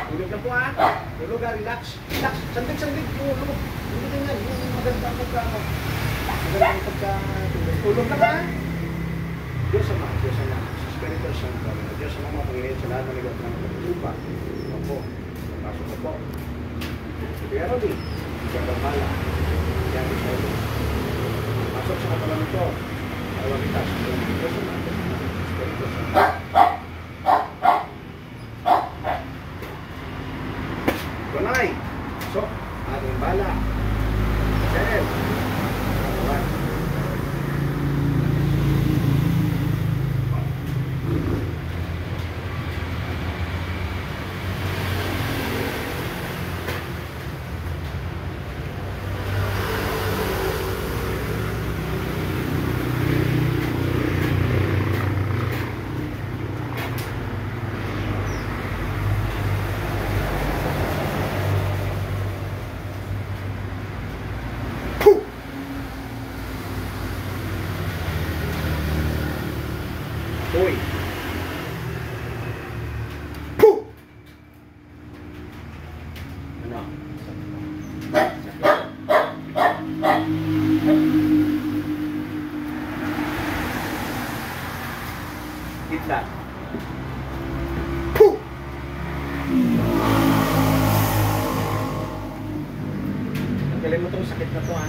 Tulog na po ha. Tulog ha, relax. Relax. Sandig-sandig. Tulog. Tulog din yan. Yung magandang pagkano. Magandang pagkatulog. Tulog na ha. Diyos Ama. Diyos Ama. Sa Espiritu Santo. Diyos Ama mga Panginoon sa lahat ng ligaw ng lupa. Opo. Pasok na po. Pero di. Sa Bamala. Yan ang sa'yo. Pasok sa kapalan ito. Awang kita sa Diyos Ama. Espiritu Santo. Kunay, so, ating bala. Sel. Kawan. Uy. Puh! Ano? Gitla. Puh! Tanggalin mo itong sakit na to ha.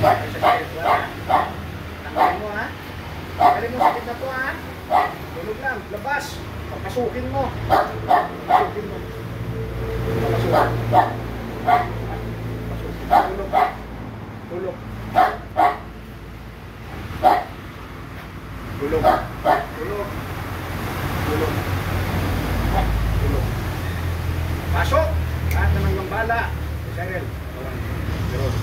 Sakit wala. Tanggalin mo ha. Tanggalin mo sakit na to ha. Tulog lang, labas. Papasukin mo. Papasukin mo. Papasukin. Papasukin. Tulog. Tulog. Tulog. Tulog. Tulog. Tulog. Pasok! Lahat naman ng bala. Cheryl. Cheryl.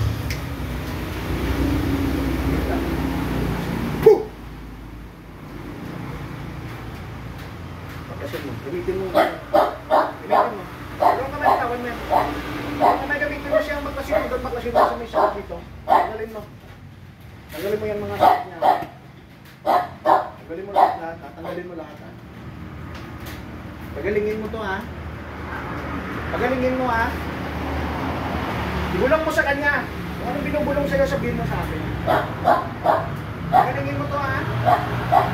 Gamitin mo. Gamitin mo. Dalawang kamay tawan mo. Dalawang kamay gamitin mo siyang magpasinod. Doon magpasinod sa may sakit dito. Tanggalin mo. Tanggalin mo yung mga sakit niya. Tanggalin mo lahat. Tanggalin mo lahat. Pagalingin mo to ha. Pagalingin mo ha. Ibulong mo sa kanya. Kung anong binubulong sa'yo, sabihin mo sa akin. Pagalingin mo to ha.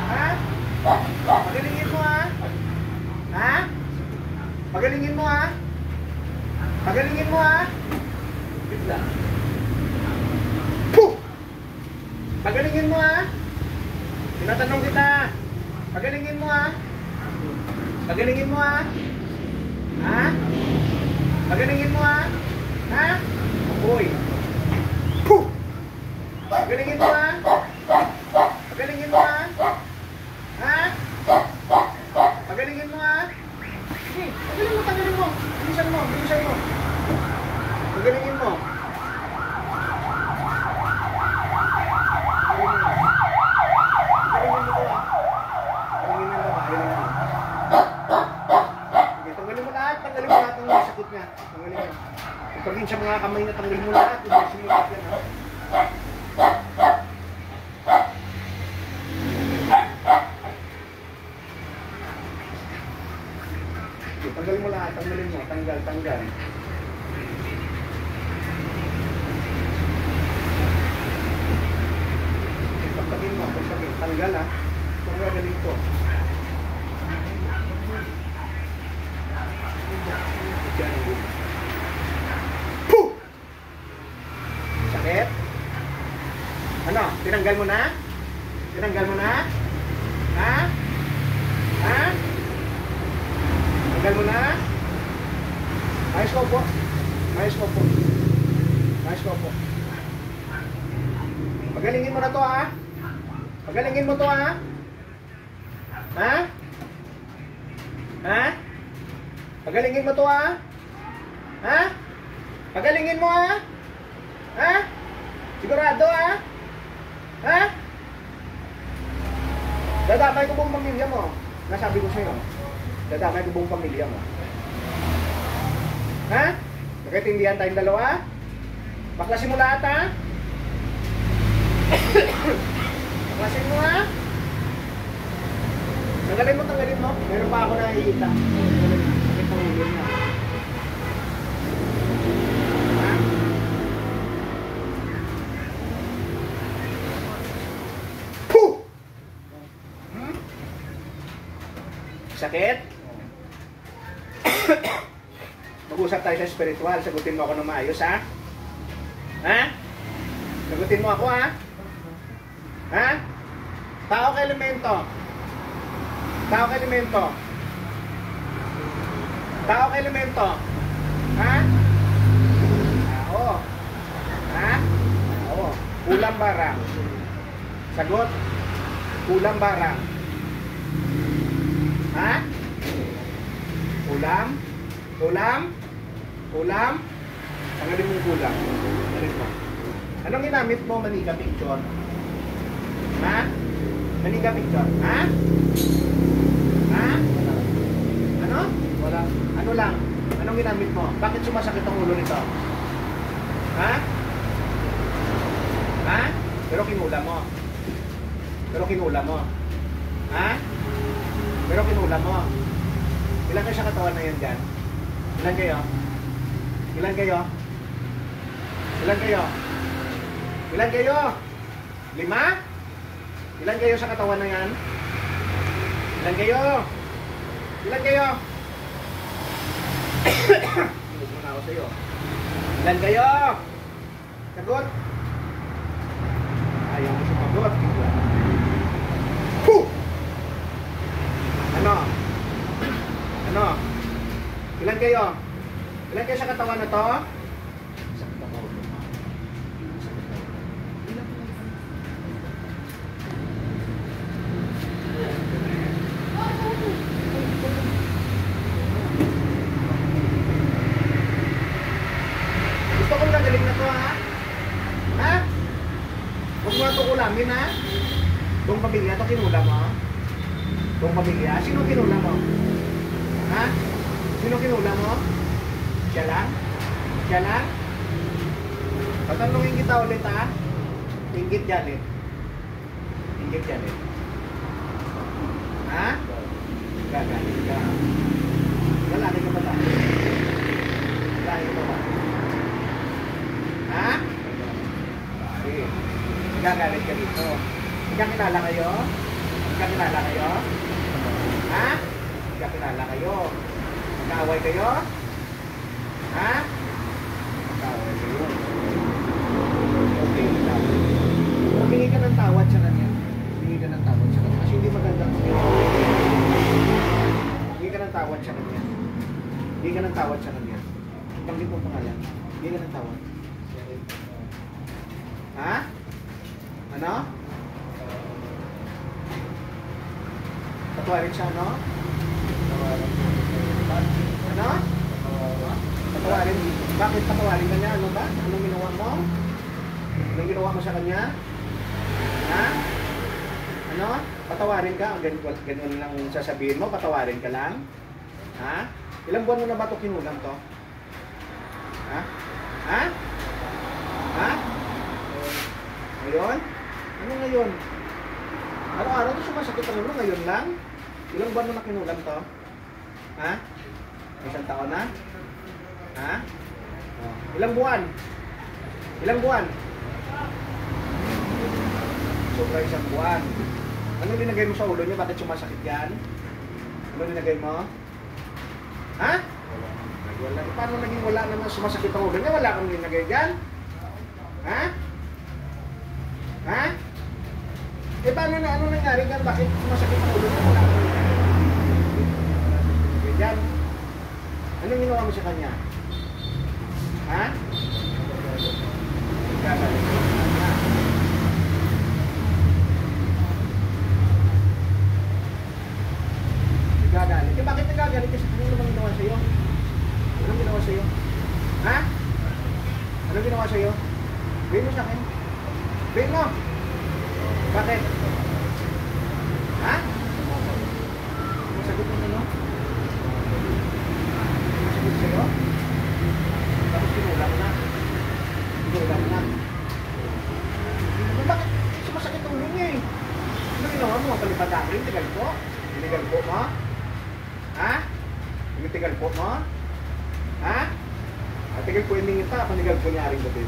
Ha? Pagalingin mo ha. Ha? Pagalingin mo ha? Pagalingin mo ha? Bigla. Puh! Pagalingin mo ha? Tinatanong kita. Pagalingin mo ha? Pagalingin mo ha? Ha? Pagalingin mo ha? Ha? Uy. Puh! Pagalingin mo ha? Pagalingin mo ha? Ha? Pagalingin mo ha? Sige, pagalingin mo. Bilisan mo, bilisan mo. Pagalingin mo. Pagalingin mo to ha. Pagalingin mo ba? Pagalingin mo. Sige, tanggalin mo lahat. Tanggalin mo lahat ng sakit niya. Tanggalin mo. Pagpagin sa mga kamay na tanggalin mo lahat. Ibasin mo lahat yan ha. Tanggalin mo lahat, tanggalin mo, tanggal. Pagpagin mo, tanggal ha. Kung gagaling ko. Puh! Sakit? Ano? Tinanggal mo na? Tinanggal mo na? Ha? Ha? Tanggal mo na? Ayos ko po. Ayos ko po. Ayos ko po. Pagalingin mo na to ha. Pagalingin mo to ha. Ha? Ha? Pagalingin mo to ha. Ha? Pagalingin mo ha. Ha? Sigurado ha. Ha? Dadamay ko buong pamilya mo. Nasabi ko sa'yo. Dadamay ko buong pamilya mo. Ha? Nagkaintindihan tayong dalawa? Baklasin mo lahat ha? Baklasin mo ha? Tanggalin mo. Meron pa ako nakikita. Sakit ang ulo niya. Ha? Puh! Sakit? Mag-usap tayo sa spiritual. Sagutin mo ako ng maayos, ha? Ha? Sagutin mo ako, ha? Ha? Tao ka elemento. Tao ka elemento. Tao ka elemento. Ha? Tao. Ha? Tao. Kulang barang. Sagot. Kulang barang. Ha? Kulang? Kulang? Kulang? Tanggalin mo yung kulang. Tanggalin mo. Anong ginamit mo, Manika Picture? Ha? Manika Picture? Ha? Ha? Ano? Wala. Ano lang? Anong ginamit mo? Bakit sumasakit ang ulo nito? Ha? Ha? Pero kinula mo. Pero kinula mo. Ha? Pero kinula mo. Ilan kayo sa katawan na yan dyan? Ilan kayo? Ilan kayo? Ilan kayo? Ilan kayo? 5? Ilan kayo sa katawan na yan? Ilan kayo? Ilan kayo? Inig mo na ako sa'yo. Ilan kayo? Sagot? Ayaw mo sumagot. Huh! Ano? Ano? Ilan kayo? Ilan kayo sa katawan na to? Sa katawan. Gusto kong gagaling na to, ha? Ha? Huwag mo ito ulamin, ha? Buong pamilya ito kinula mo? Buong pamilya? Sino kinula mo? Ha? Sino kinula mo? Siya lang? Siya lang? Patanungin kita ulit, ha? Inggit Janet. Inggit Janet. Ha? Gagalit ka. Lalaki ka ba ba? Lalaki ka ba? Ha? Sige. Gagalit ka dito. Magkakilala kayo? Magkakilala kayo? Ha? Magkakilala kayo? Magkaaway kayo? Ha? Magkaaway kayo? Okay, humingi ka ng tawad sa kanya. Humingi ka ng tawad sa kanya. Kasi hindi magandang humingi ka ng tawad sa kanya. Humingi ka ng tawad sa kanya. Banggit mo pangalan. Humingi ka ng tawad. Ha? Ano? Patawarin siya, no? Ano? Patawarin. Bakit patawarin ka niya? Ano ba? Anong ginawa mo? Anong ginawa mo sa kanya? Ha? Ano? Patawarin ka? Ganun lang sasabihin mo? Patawarin ka lang? Ha? Ilang buwan mo na ba ito kinulang to? Ha? Ha? Ha? Ngayon? Ano ngayon? Araw-araw ito sumasakit ang ulo. Ngayon lang? Ilang buwan mo na kinulang to? Ha? Isang taon na? Ha? Oh. Ilang buwan? Ilang buwan? Sobra isang buwan. Anong linagay mo sa ulo niyo? Bakit sumasakit yan? Anong linagay mo? Ha? Wala. Paano naging wala naman sumasakit ang ulo niya? Wala kang linagay dyan? Ha? Ha? Eh paano na, ano nangyari dyan? Bakit sumasakit ang ulo niya? Wala kang linagay dyan? Anong ginawa mo sa kanya? Ha? Gagalit mo sa kanya. Nagagalit. Eh bakit nagagalit ka sa kanya? Ano bang ginawa sa'yo? Anong ginawa sa'yo? Ha? Anong ginawa sa'yo? Bayin mo sa akin. Bayin mo. Bakit? Ha? Masagot mo na, no? Masagot sa'yo? Tapos kinulang na. Kinulang na. Bakit sumasakit ang ulo niya eh? Ano ginawa mo? Palipadahin? Tigal po? Tinigal Ha? Tinggal po mo? Ha? Tinggal po yung ningita, panigal po niya rin gabi.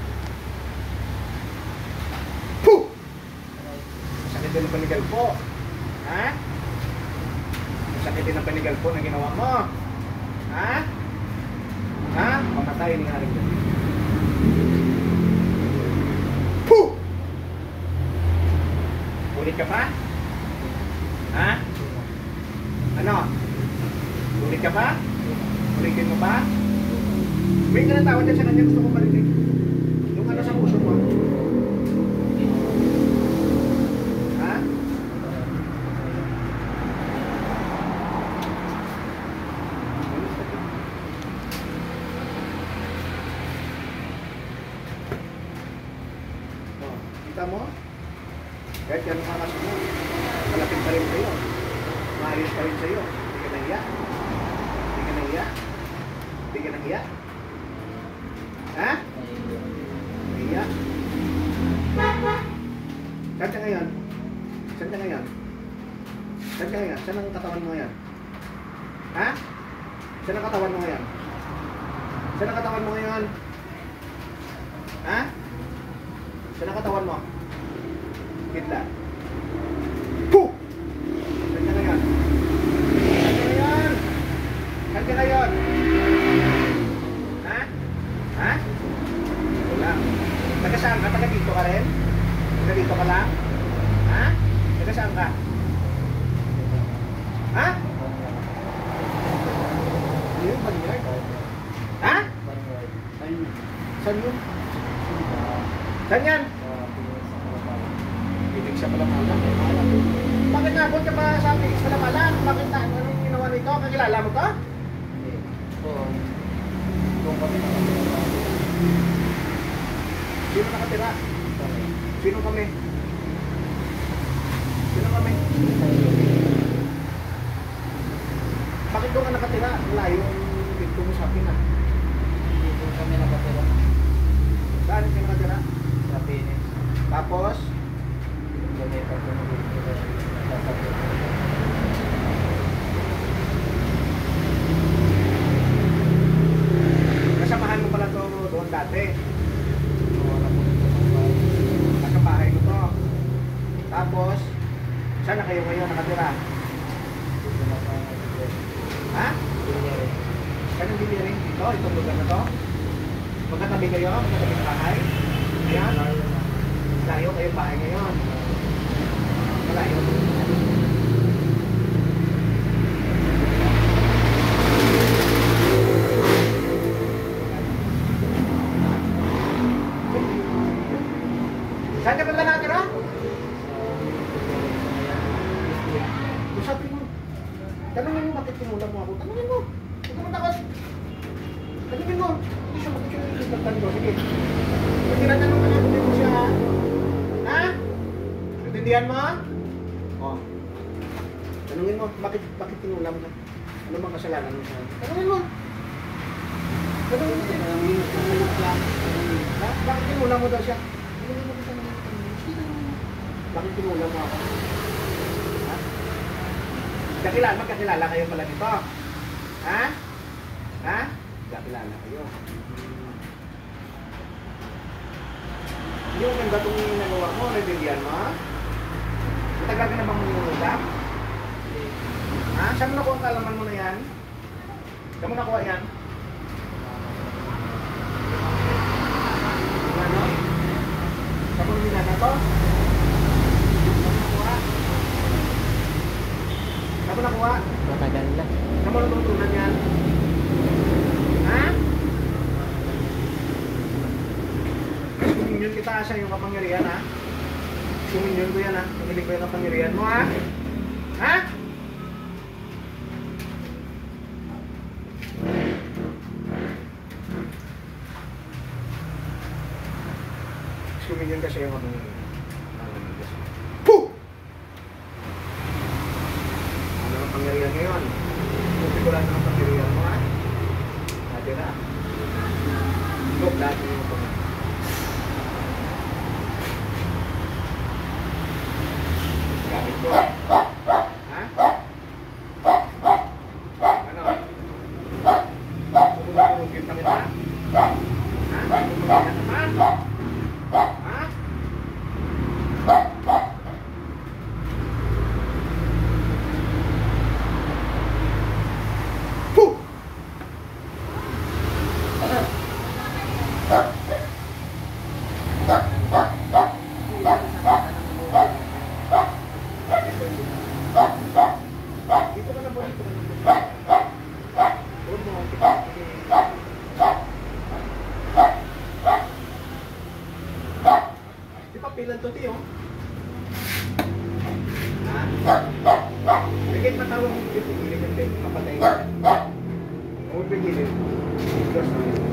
Puh! Masakit din ang panigal po. Ha? Masakit din ang panigal po na ginawa mo. Ha? Ha? Mamatay ni nga rin gabi. Puh! Ulit ka pa? Ha? Ano? Ulit ka pa? Ulitin mo pa? May ka na tawad dyan sa kanya, gusto ko marinig. Yung ano sa puso mo. Ha? Oh, kita mo? Kahit yan ang kakas mo, malapit pa rin sa'yo. Maayos pa rin sa'yo. Hindi ka nahiya. Hindi ka nahiya. Hindi ka nahiya. Ha? Nahiya. Saan ka ngayon? Saan ka ngayon? Saan ka ngayon? Saan ang katawan mo ngayon? Ha? Saan ang katawan mo ngayon? Saan ang katawan mo ngayon? Ha? Saan ang katawan mo? Gitla. Puh! Saan ka ngayon? Saan ka ngayon? Saan ka ngayon? Ha? Ha? Wala. Taga saan ka? Taga dito ka rin? Taga dito ka lang? Ha? Taga saan ka? Ha? Ano yung banyard? Ha? Saan yun? Saan yan? Pinig sa Palamalan. Bakit nabot ka pa sa Pinig sa Palamalan? Bakit na? Anong ginawa nito? Kakilala mo to? Hindi. Kung kami nakatira. Sino nakatira? Sino kami? Sino kami? Bakit doon ka nakatira? Layo yung dito mo sa akin ah. Hindi po kami nakatira. Saan ka nakatira? Sa Pinis. Tapos? Kami pa po nakatira. Kasamahan mo pala to doon dati. Wala po dito ng bahay. Nasa bahay mo to. Tapos, saan na kayo ngayon nakatira? Dito na sa Ha? Pinis. Saan yung bilirin dito? Itong lugar na to? Magkatabi kayo? Magkatabi ng bahay? Ayan? Layo kayong bahay ngayon. Malayo. Saan ka ba nakatira? Sabi mo, tanongin mo bakit kinulam mo ako? Tanongin mo. Huwag ka matakot. Tanongin mo. Hindi siya makikita ko. Sige. Pag tinatanong ka na, hindi mo siya ha? Ha? Natindihan mo? O. Tanongin mo, bakit kinulam ka? Ano bang kasalanan mo siya? Tanongin mo. Tanongin mo. Ha? Bakit kinulam mo daw siya? Tanongin mo. Bakit kinulam mo ako? Ha? Magkakilala kayo pala dito? Ha? Ha? Magkakilala kayo. Yung ganda itong nagawa mo, naintindihan mo? Matagal ka na bang manunulap? Ha? Saan mo nakuha ang kalaman mo na yan? Saan mo nakuha yan? Ano? Saan mo nakuha to? Saan mo nakuha? Matagal na. Saan mo natutunan yan? Ha? Suminyon kita sa iyong kapangyarihan ha? Suminyon ko yan ha? Pamilig ko yung kapangyarihan mo ha? Ha? Suminyon ka sa iyong kapangyarihan. Puh! Ano ang pangyarihan ngayon? Pupikulan na ang pangyarihan mo ha? Dati na. Look, dati mo ito. Gamit ko. Ha? lang to, tiyo. Bigay patawag mo dito, pigilin yung tayo, kapatay ka. Huwag pigilin. Gas na yun.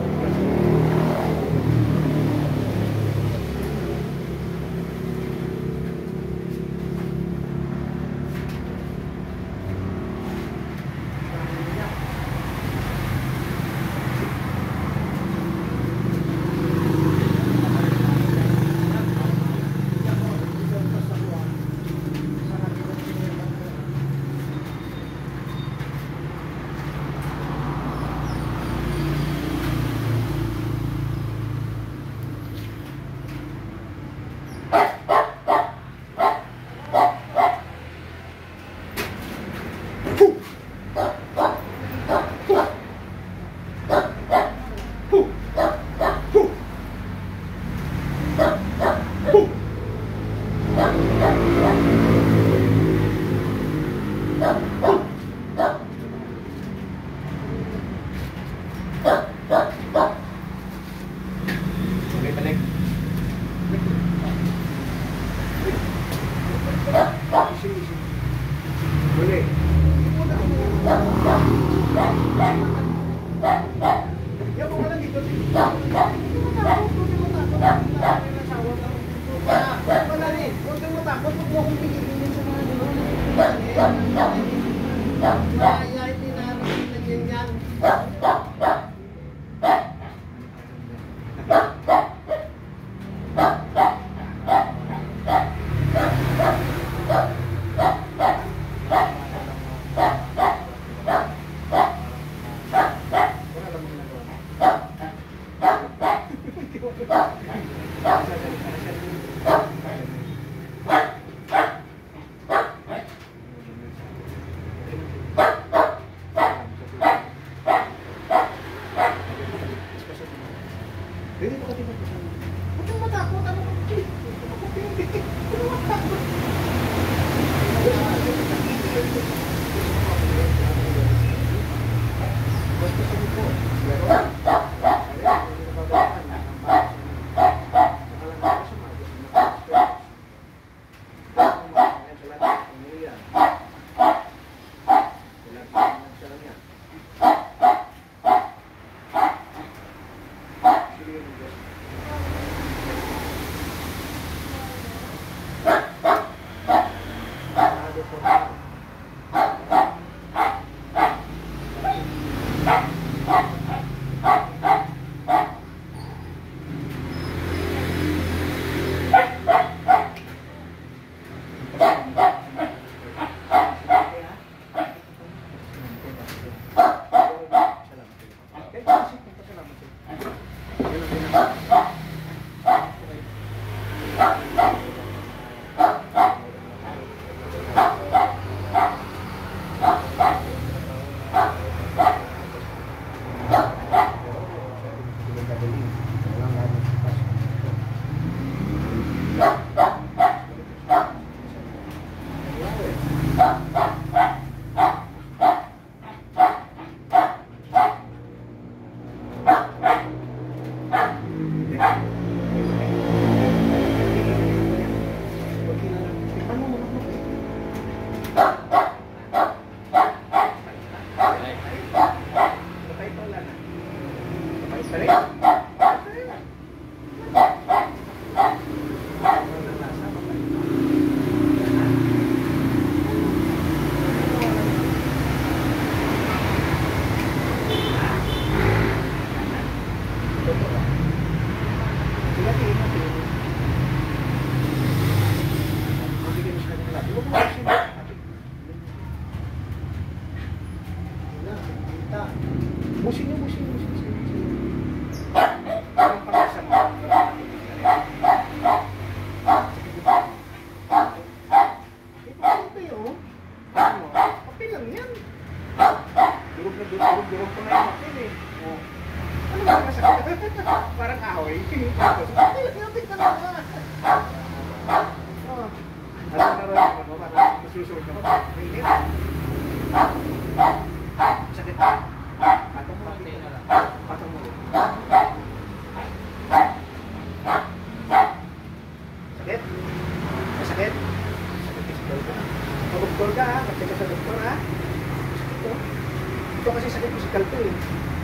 Ito kasi sakit physical to eh.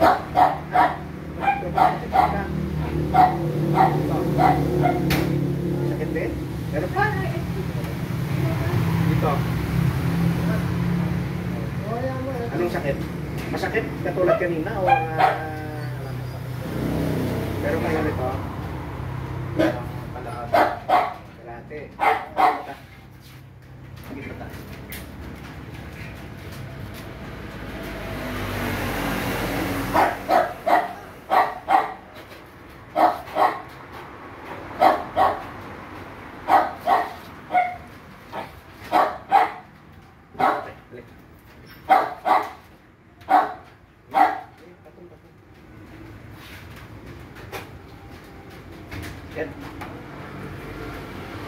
Ito, bakit ka? Sakit din? Meron pa? Dito. Anong sakit? Masakit katulad kanina o pero ngayon ito kalahati. Sige pa tayo. Ket.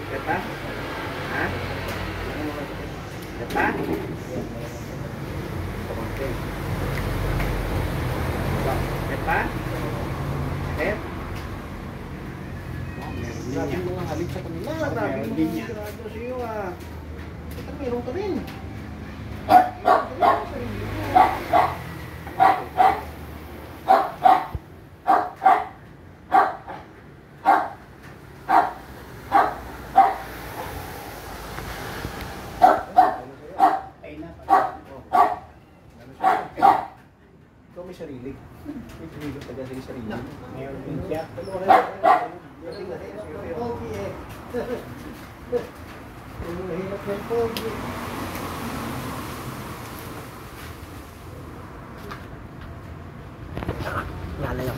Ket pa? Ha? Ket pa? Ket pa? Ket? Grabe mo nga halik sa kanila. Grabe mo nga sigurado sa iyo ah. Ito meron ka rin. Ikaw may sarili. May sarili taga sa sarili. Ngayon din siya. Lalayo.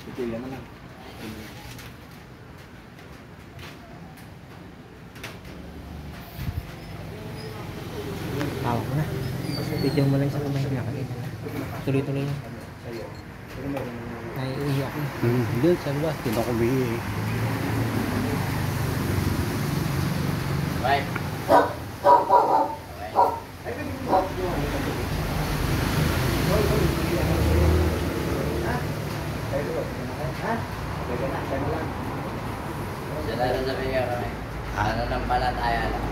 Pipila mo na. Tawag mo na. Video mo lang sa kamay na kanina. Tuloy-tuloy na. Sa'yo. Pero meron na. Naiiyak na. Hindi, saan ba? Hindi ako bihi eh. Right. Ay, Sabi nga kami, ano ng palataya lang.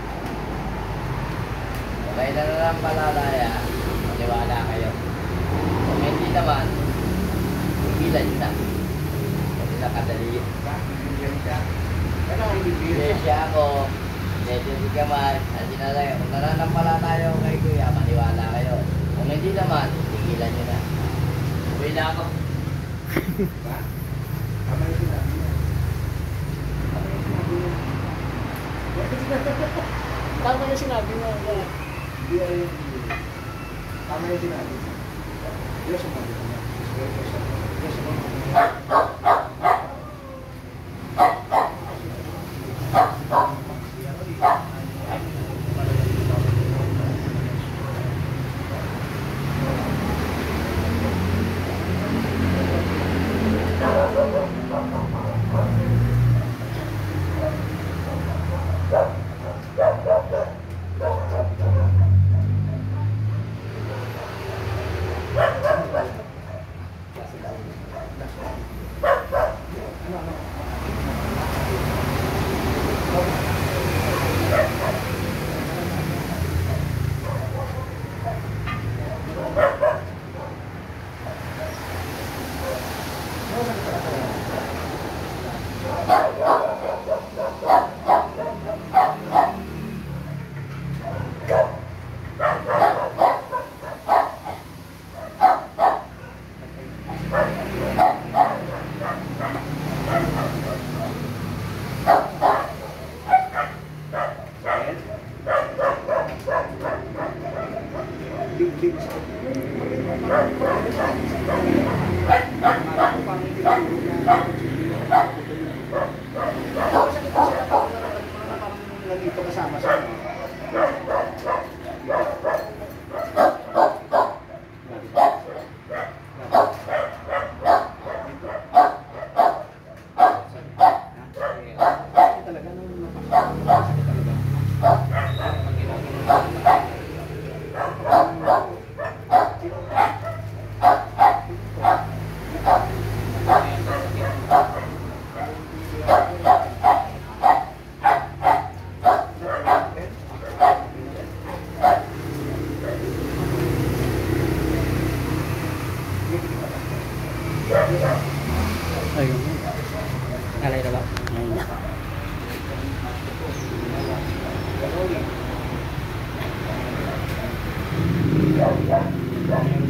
Okay na ng palataya, maniwala kayo. Kung hindi naman, higilan nyo na. Kasi nakadali yun. Siya ako, medyo di ka man, hindi na lang. Kung nananampalataya ko kay Kuya, maniwala kayo. Kung hindi naman, higilan nyo na. Uwi na ako. Tama yung sinabi niya. Tama na sinabi mo. Hindi ay yung tama yung sinabi niya. Diyos ang mga niya. Diyos ang mga nandito kasama sa talaga nung napakasakit talaga.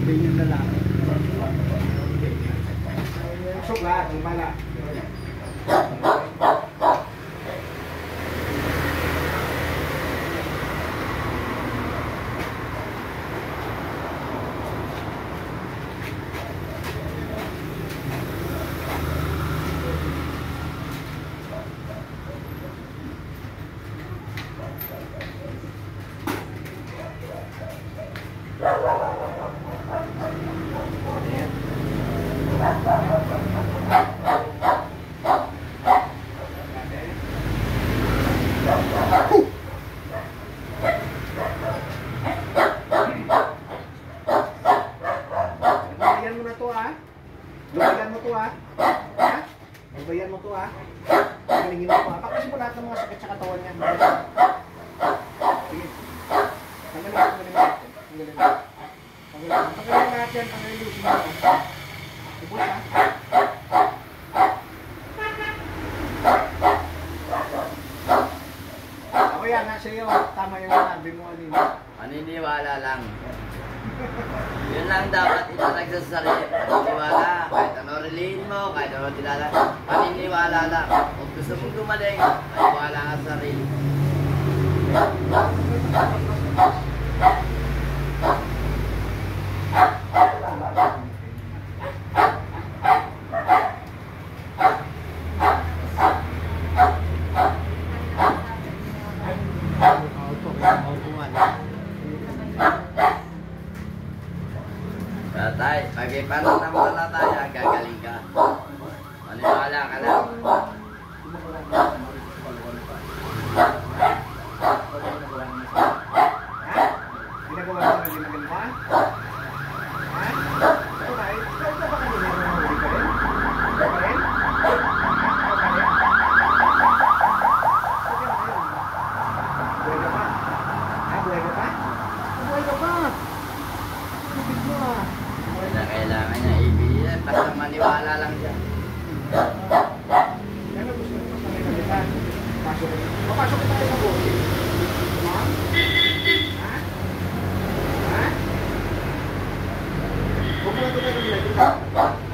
Hindi yung lalaki. Sugat, bala. Lubayan mo na to ah. Lubayan mo to ah. Ha? Lubayan mo to ah. Galingin mo ah. Pakasin mo lahat ng mga sakit sa katawan niya. Sige. Tanggalin mo. Tanggalin mo. Tanggalin lahat yan. Tanggalin lusin mo. Ubus ah. Ako yan ha sa'yo. Tama yung sinabi mo kanina. Paniniwala lang. Yun lang dapat itatag sa sarili. Paniniwala. Kahit ano relihin mo, kahit ano tilala. Paniniwala lang. Kung gusto mong gumaling, paniniwala ka sa sarili. Tatay, pag ipanatawala tayo, gagaling ka. Maniwala ka lang. Ginagawa mo na din maganda? Ha? Ito ba? Ikaw ba kanina yung mahuli ka rin? Ikaw ba rin? Ikaw ba rin? Sige na yun. Buhay ka pa? Ha? Buhay ka pa? Buhay ka pa? Bibig mo ah. Wala kailangan niya ibigay. Basta maniwala lang siya. Ano gusto mo sa kanila? Pasok ka. Papasok ka tayo sa buhay. Ha? Ha? Ha? Huwag mo lang ito tayo nila. Ha? Ha?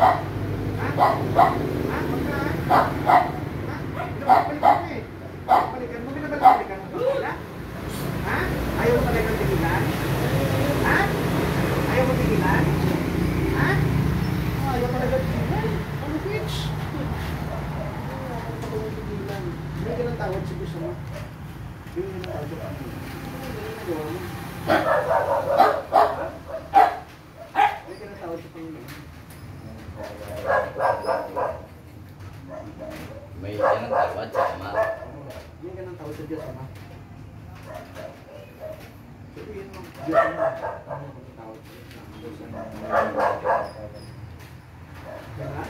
Huwag na. Ha? Pinabalikan mo eh. Pinabalikan mo. Pinabalikan mo ba sila? Ha? Ayaw mo talagang tigilan? Ha? Ayaw mo tigilan? Ha? Ayaw talagang tigilan? Ano bitch? Ayaw talagang tigilan. Hindi ka ng tawad si gusto mo. Hindi ka ng tawad sa pangin. Hindi ka ng tawad sa pangin. May yan ang tawad sa ama. Hindi ka ng tawad sa Diyos, Ama. Sabihin mo, Diyos Ama. Ano ang tawad sa Diyos Ama? Diba?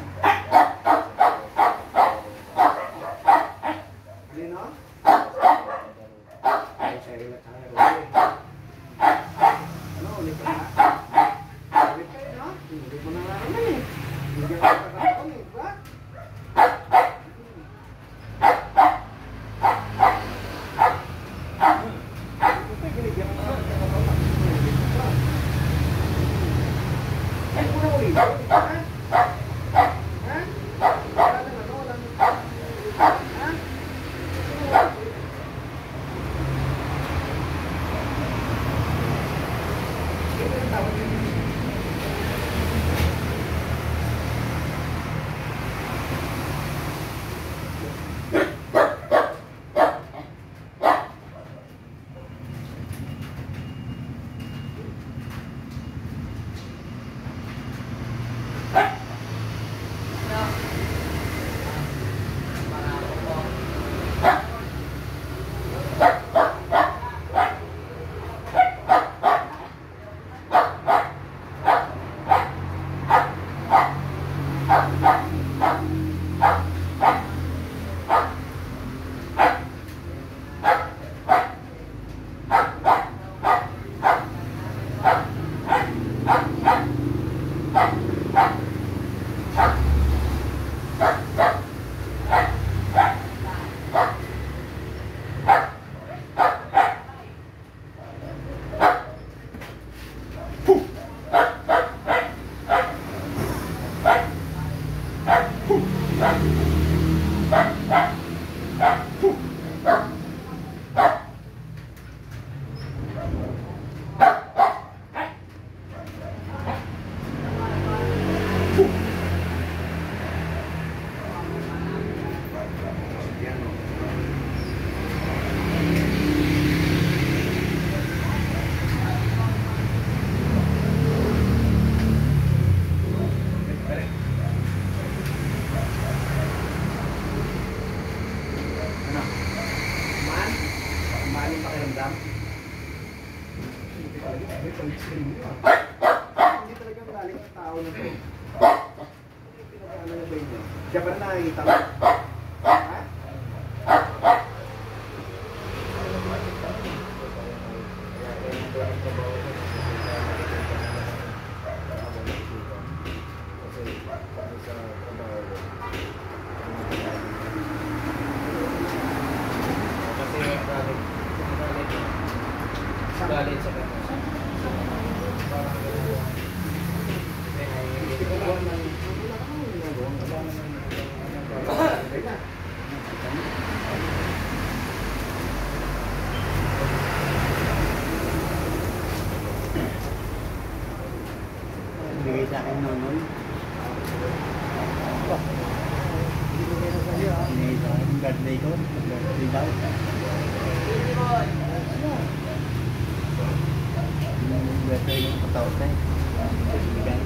Lino? Ay, sa'yo lang tayo. Ano, ulit ka na? Ulit kayo, no? Hindi mo nararamdaman eh. Hindi ka nararamdaman eh, diba? ano po? Ano ba inyo? Siya pa na nakikita mo? Ha? Galit sa kanya. Bigay sa akin noon. Bigay sa akin. Birthday ko. Birthday daw. Birthday yung patawad na eh. Bigay.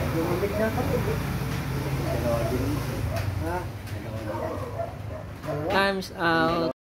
Lumamig na ka po. Dalawa din. Ha? Times